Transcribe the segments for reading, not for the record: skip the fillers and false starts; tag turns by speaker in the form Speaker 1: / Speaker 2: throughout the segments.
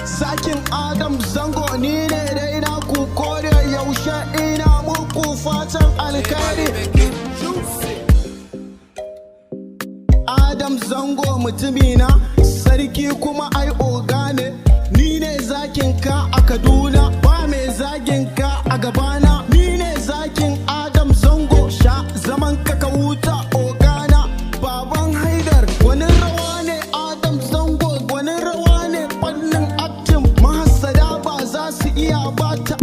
Speaker 1: zakin Adam zango ni ne dai na ku kore yaushe ina muku fatan alkhairi. Adam zango mutumina sarki kuma ai oga ne, ni ne zakin ka a Kaduna ba mai zagin ka a gabana, ni ne zakin Adam zango sha zaman ka ka huta ogana. Baban Haidar wani rawa ne Adam zango wani rawa ne fannin acting, mahassada ba za su iya bata.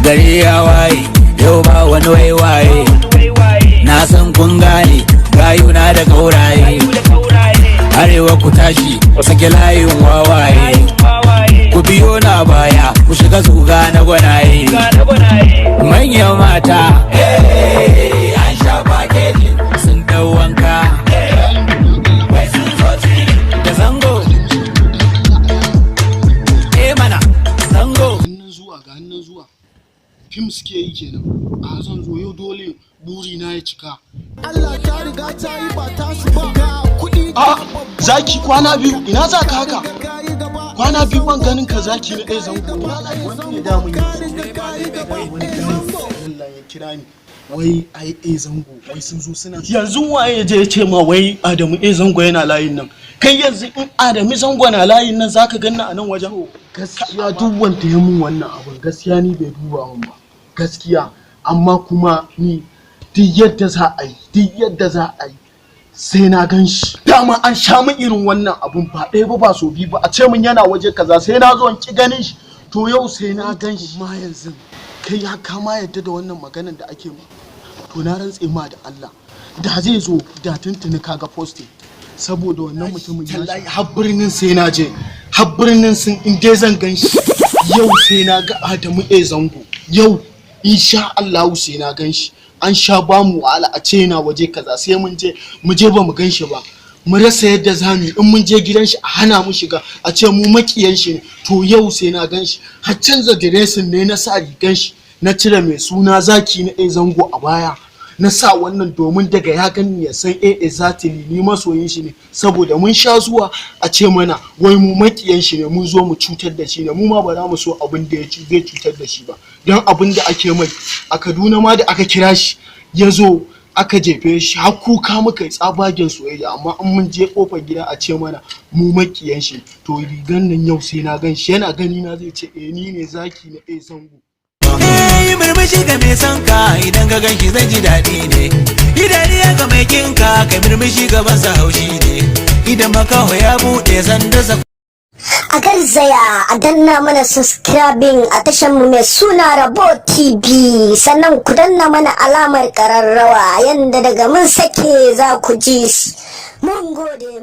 Speaker 2: Gari ya waye yau ba wani waiwaye, na san kun gane gayuna da gauraye. Arewa ku tashi sake layin wawaye, ku biyo na baya ku shiga zuga na gwanaye. Manyan mata an sha packaging sun dau wanka da zango mana zango.
Speaker 1: Hannun zuwa fim suke yi kenan, a zan zo yau dole buri na ya cika. Allah ta riga ta yi ba ta su ba ga kuɗi. Zaki kwana biyu ina za ka haka? Kwana biyu ban ganin ka zaki na ɗaya zango. Wani ne damun Allah ya kira ni wai ai zango wai sun zo suna yanzu waye je ya ce ma wai Adamu zango yana layin nan. Kai yanzu in Adamu zango na layin nan zaka ganna a nan wajen. Gaskiya duk wanda ya mun wannan abun gaskiya ni bai duba mun ba gaskiya, amma kuma ni duk yadda za a yi sai na gan shi. Dama an sha min irin wannan abun ba ɗaya ba so biyu ba, a ce min yana waje kaza sai na zo in ki ganin shi, to yau sai na gan shi. Ma yanzu kai ya kama yadda da wannan maganar da ake ma, to na rantse ma da Allah da zai zo da tuntuni kaga posting, saboda wannan mutumin ya har birnin sai na je, har birnin sun in dai zan gan shi yau sai na ga Adamu zango yau insha Allah sai na gan shi. An sha ba mu wahala a ce na waje kaza sai mu je ba mu gan shi ba, mu rasa yadda zamu in mun je gidan shi a hana mu shiga a ce mu makiyan shi ne, to yau sai na gan shi. Har canza diresin ne na sa rigan shi na cire mai suna zaki na zango a baya, na sa wannan domin daga ya gani ya san exactly ni masoyin shi ne, saboda mun sha zuwa a ce mana wai mu makiyan shi ne mun zo mu cutar da shi ne, mu ma ba za mu so abin da zai cutar da shi ba. Don abin da ake mai a Kaduna ma da aka kira shi ya zo aka jefe shi har kuka muka yi tsabagen soyayya, amma in mun je kofar gida a ce mana mu makiyan shi, to rigan nan yau sai na gan shi, yana gani na zai ce ni ne zaki na zango.
Speaker 2: Murmushi ga mai son ka idan ka ganshi zai ji daɗi ne, idaniya ga mai kinka kai murmushi gaban sa haushi ne, idan makaho ya buɗe sanda
Speaker 3: a garzaya a danna mana subscribing a tashar mu mai suna Rabo TV, sannan ku danna mana alamar ƙararrawa yanda daga mun sake za ku ji. Mun gode.